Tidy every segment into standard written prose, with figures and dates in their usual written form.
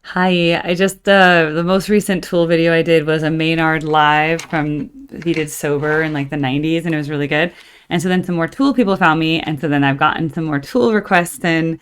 Hi, I just the most recent Tool video I did was a Maynard live from he did Sober in like the 90s and it was really good. And so then some more Tool people found me and so then I've gotten some more Tool requests in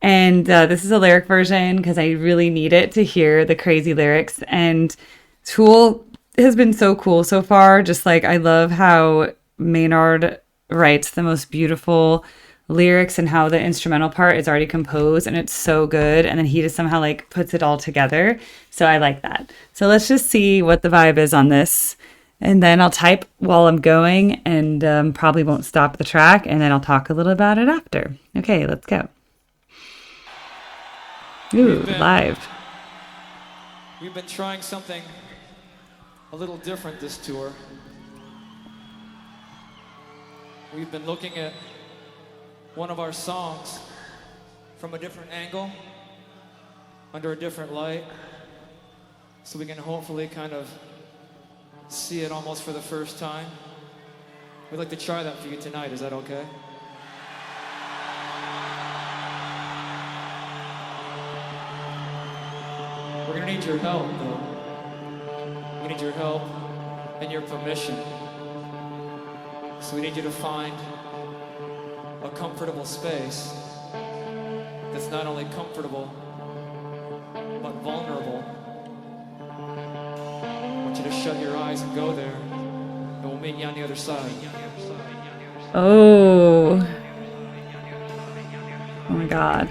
and this is a lyric version because I really need it to hear the crazy lyrics and Tool has been so cool so far. Just like I love how Maynard writes the most beautiful lyrics and how the instrumental part is already composed and it's so good. And then he just somehow like puts it all together. So I like that. So let's just see what the vibe is on this. And then I'll type while I'm going and probably won't stop the track. And then I'll talk a little about it after. Okay, let's go. Ooh, live. We've been trying something a little different this tour. We've been looking at one of our songs from a different angle, under a different light, so we can hopefully kind of see it almost for the first time. We'd like to try that for you tonight, is that okay? We're gonna need your help, though. We need your help and your permission. So we need you to find a comfortable space that's not only comfortable, but vulnerable. I want you to shut your eyes and go there, and we'll meet you on the other side. Oh. Oh my God.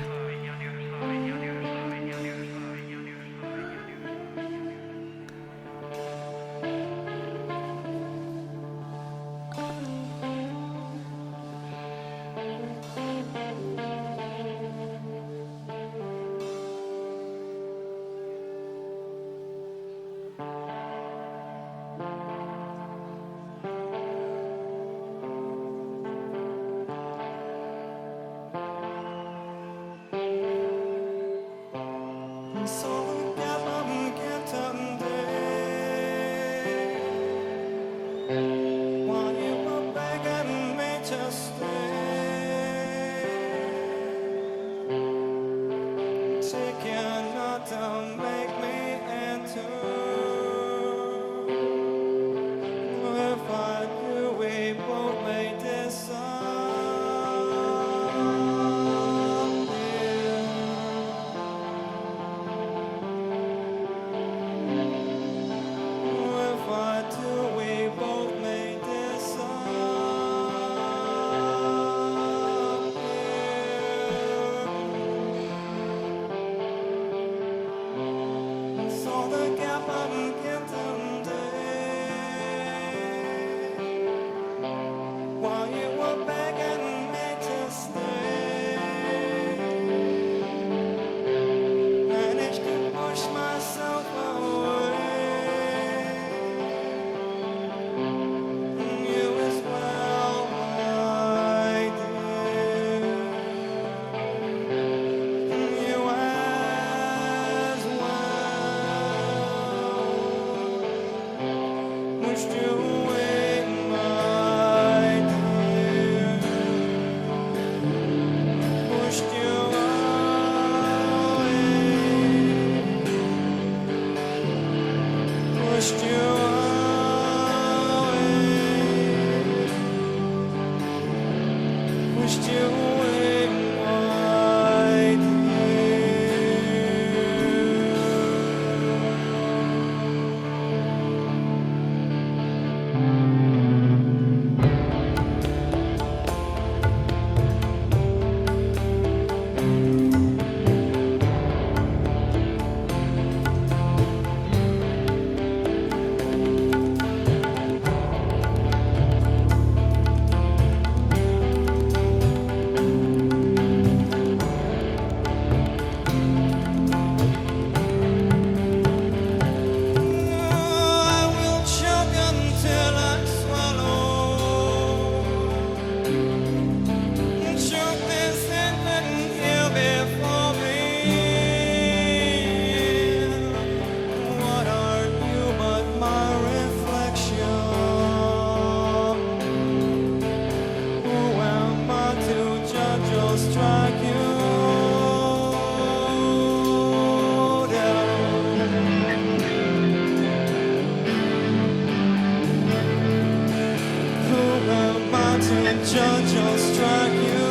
judge, I'll strike you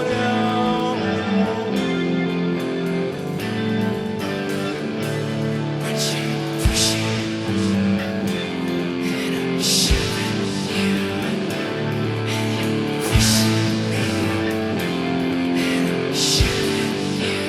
down. But you push it, and I'm shoving you, and you're pushing me, and I'm shoving you.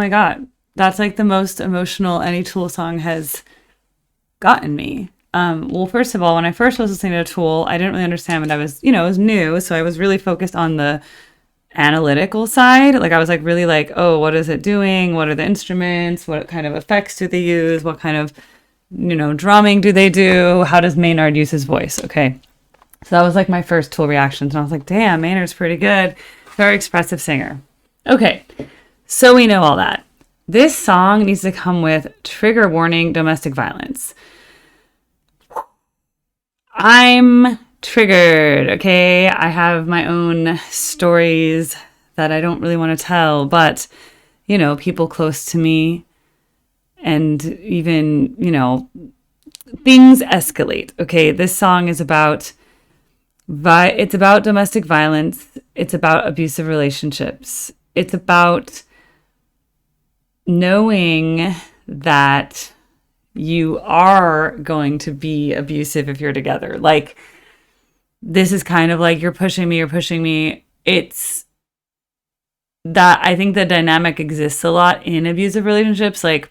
my God, that's like the most emotional any Tool song has gotten me. Well, first of all, when I first was listening to Tool, I didn't really understand what I was, it was new. So I was really focused on the analytical side. Like I was like really like, oh, what is it doing? What are the instruments? What kind of effects do they use? What kind of, drumming do they do? How does Maynard use his voice? Okay. So that was like my first Tool reactions. And I was like, damn, Maynard's pretty good. Very expressive singer. Okay. So we know all that. This song needs to come with trigger warning domestic violence. I'm triggered, okay? I have my own stories that I don't really want to tell, but, people close to me and even, things escalate, okay? This song is about, it's about domestic violence. It's about abusive relationships. It's about knowing that you are going to be abusive if you're together. Like, this is kind of like you're pushing me. It's that I think the dynamic exists a lot in abusive relationships. Like,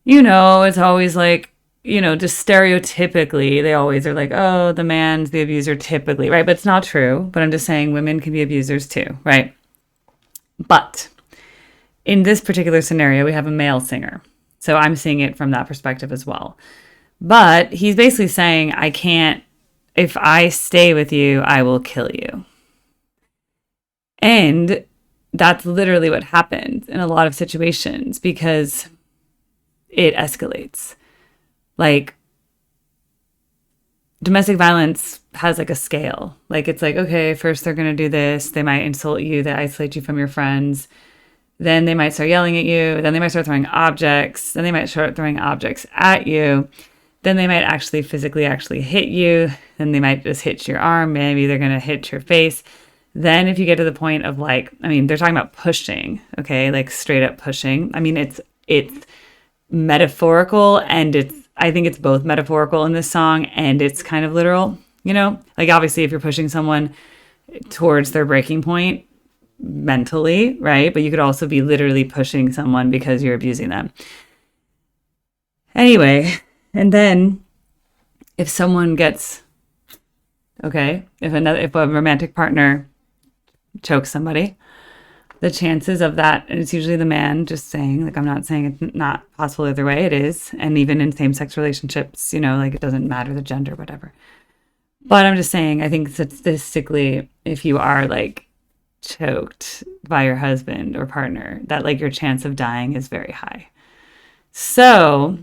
it's always like, just stereotypically, they always are like, oh, the man's the abuser typically, right? But it's not true. But I'm just saying women can be abusers too, right? But in this particular scenario, we have a male singer. So I'm seeing it from that perspective as well. But he's basically saying, if I stay with you, I will kill you. And that's literally what happens in a lot of situations because it escalates. Like, domestic violence has like a scale. Like, it's like, okay, first they're going to do this. They might insult you. They isolate you from your friends. Then they might start yelling at you. Then they might start throwing objects. Then they might start throwing objects at you. Then they might actually physically hit you. Then they might just hit your arm. Maybe they're going to hit your face. Then if you get to the point of like, they're talking about pushing, okay? Like straight up pushing. It's metaphorical and I think it's both metaphorical in this song and it's kind of literal, Like obviously if you're pushing someone towards their breaking point mentally, right? But you could also be literally pushing someone because you're abusing them. Anyway, and then if someone gets, if a romantic partner chokes somebody, the chances of that, and it's usually the man just saying, like, I'm not saying it's not possible either way, it is. And even in same-sex relationships, like it doesn't matter the gender, whatever. But I'm just saying, I think statistically, if you are like choked by your husband or partner, that like your chance of dying is very high. So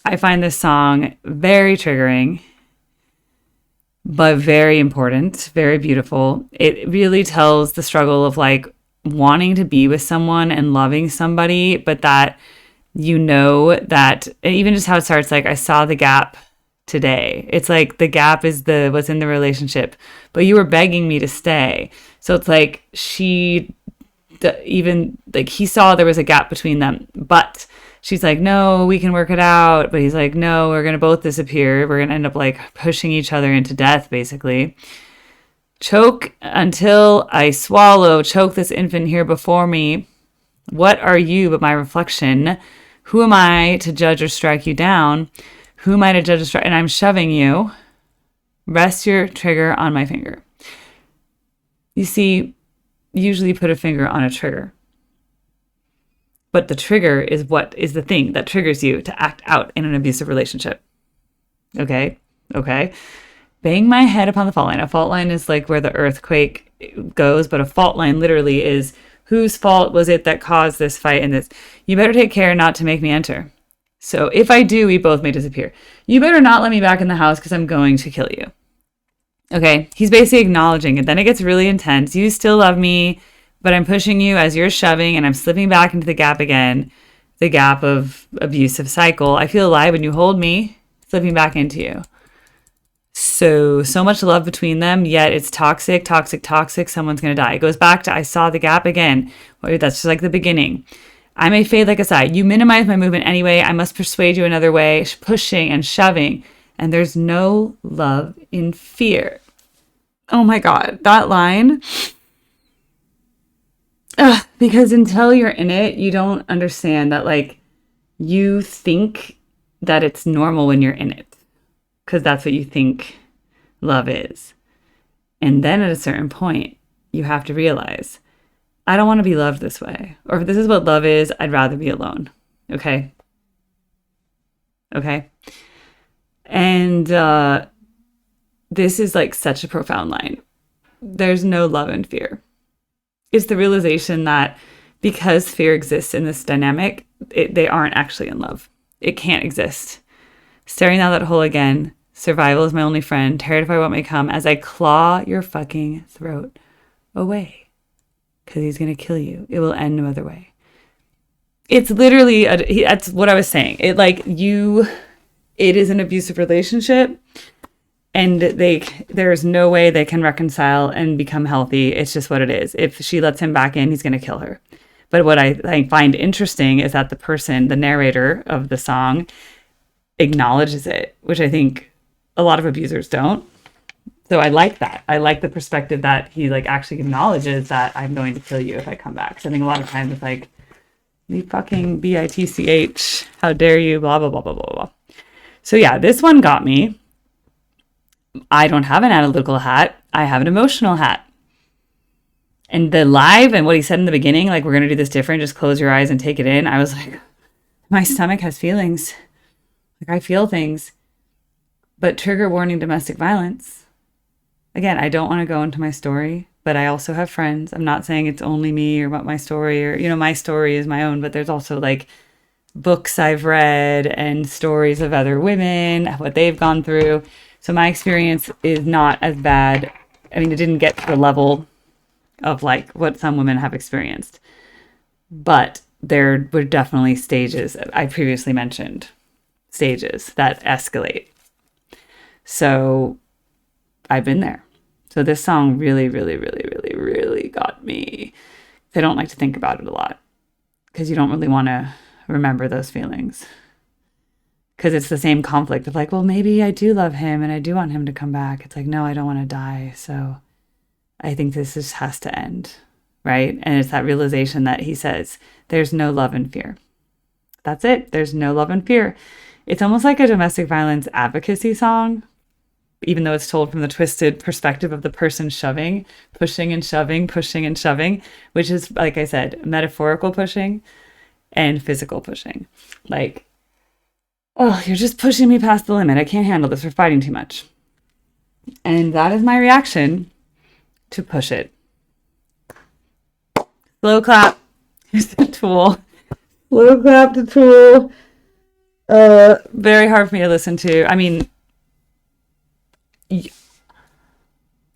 I find this song very triggering, but very important, very beautiful. It really tells the struggle of like wanting to be with someone and loving somebody, but that that even just how it starts, like, I saw the gap today. It's like the gap is what's in the relationship, but you were begging me to stay. So it's like even like he saw there was a gap between them, but she's like, no, we can work it out. But he's like, no, we're going to both disappear. We're going to end up like pushing each other into death, basically. Choke until I swallow. Choke this infant here before me. What are you but my reflection? Who am I to judge or strike you down? Who am I to judge or strike? And I'm shoving you. Rest your trigger on my finger. You see, usually you put a finger on a trigger. But the trigger is what is the thing that triggers you to act out in an abusive relationship. Okay? Bang my head upon the fault line. A fault line is like where the earthquake goes, but a fault line literally is whose fault was it that caused this fight and this. You better take care not to make me enter. So if I do, we both may disappear. You better not let me back in the house because I'm going to kill you. Okay? He's basically acknowledging it. Then it gets really intense. You still love me, but I'm pushing you as you're shoving and I'm slipping back into the gap again. The gap of abusive cycle. I feel alive when you hold me, slipping back into you. So much love between them, yet it's toxic. Someone's going to die. It goes back to, I saw the gap again. That's just like the beginning. I may fade like a sigh. You minimize my movement anyway. I must persuade you another way, pushing and shoving. And there's no love in fear. Oh my God, that line. Because until you're in it, you don't understand that, like, you think that it's normal when you're in it, because that's what you think love is. And then at a certain point, you have to realize, I don't want to be loved this way. Or if this is what love is, I'd rather be alone. Okay? Okay? And this is like such a profound line. There's no love in fear. It's the realization that because fear exists in this dynamic, they aren't actually in love. It can't exist. Staring down that hole again, survival is my only friend, terrified what may come as I claw your fucking throat away. Because he's going to kill you. It will end no other way. It's literally, that's what I was saying. It is an abusive relationship. And there's no way they can reconcile and become healthy. It's just what it is. If she lets him back in, he's going to kill her. But what I find interesting is that the narrator of the song, acknowledges it, which I think a lot of abusers don't. So I like that. I like the perspective that he like actually acknowledges that I'm going to kill you if I come back. So I think a lot of times it's like, you fucking bitch, how dare you, blah, blah, blah, blah, blah, blah. So yeah, this one got me. I don't have an analytical hat. I have an emotional hat. And the live and what he said in the beginning, like, we're going to do this different. Just close your eyes and take it in. I was like, my stomach has feelings. Like, I feel things. But trigger warning, domestic violence. Again, I don't want to go into my story, but I also have friends. I'm not saying it's only me or what my story or, my story is my own, but there's also like books I've read and stories of other women, what they've gone through. So my experience is not as bad. I mean, it didn't get to the level of like what some women have experienced, but there were definitely stages. I previously mentioned stages that escalate. So I've been there. So this song really, really, really, really, really got me. I don't like to think about it a lot because you don't really want to remember those feelings. Because it's the same conflict of like, well, maybe I do love him and I do want him to come back. It's like, no, I don't want to die. So I think this just has to end, right? And it's that realization that he says, there's no love and fear. That's it. There's no love and fear. It's almost like a domestic violence advocacy song, even though it's told from the twisted perspective of the person shoving, pushing and shoving, pushing and shoving, which is, like I said, metaphorical pushing and physical pushing. Like, oh, you're just pushing me past the limit. I can't handle this. We're fighting too much. And that is my reaction to Push It. Slow clap. Here's the Tool. Slow clap to Tool. Very hard for me to listen to. I mean,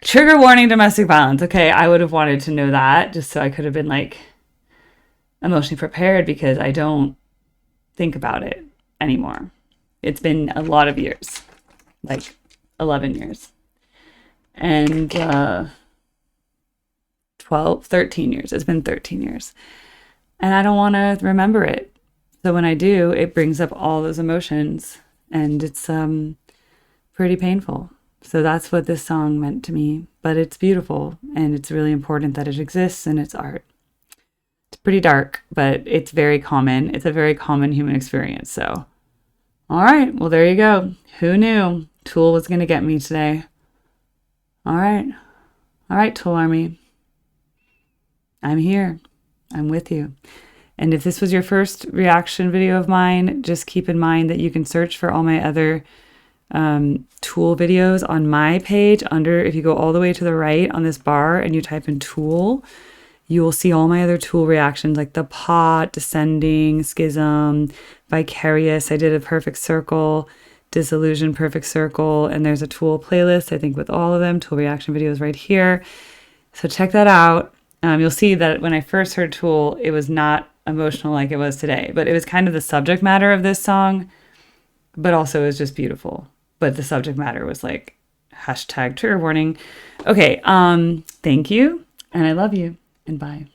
trigger warning, domestic violence. Okay, I would have wanted to know that just so I could have been like emotionally prepared because I don't think about it anymore. It's been a lot of years, like 11 years and 13 years. It's been 13 years and I don't want to remember it. So when I do, it brings up all those emotions and it's pretty painful. So that's what this song meant to me, but it's beautiful and it's really important that it exists and it's art. It's pretty dark, but it's very common. It's a very common human experience. So, all right. Well, there you go. Who knew Tool was going to get me today? All right. All right, Tool Army. I'm here. I'm with you. And if this was your first reaction video of mine, just keep in mind that you can search for all my other Tool videos on my page if you go all the way to the right on this bar and you type in Tool, you will see all my other Tool reactions like the Pot, Descending, Schism, Vicarious. I did a Perfect Circle, Disillusion, Perfect Circle, and there's a Tool playlist, I think, with all of them. Tool reaction videos right here. So check that out. You'll see that when I first heard Tool, it was not emotional like it was today, but it was kind of the subject matter of this song, but also it was just beautiful. But the subject matter was like # trigger warning. Okay, thank you, and I love you, and bye.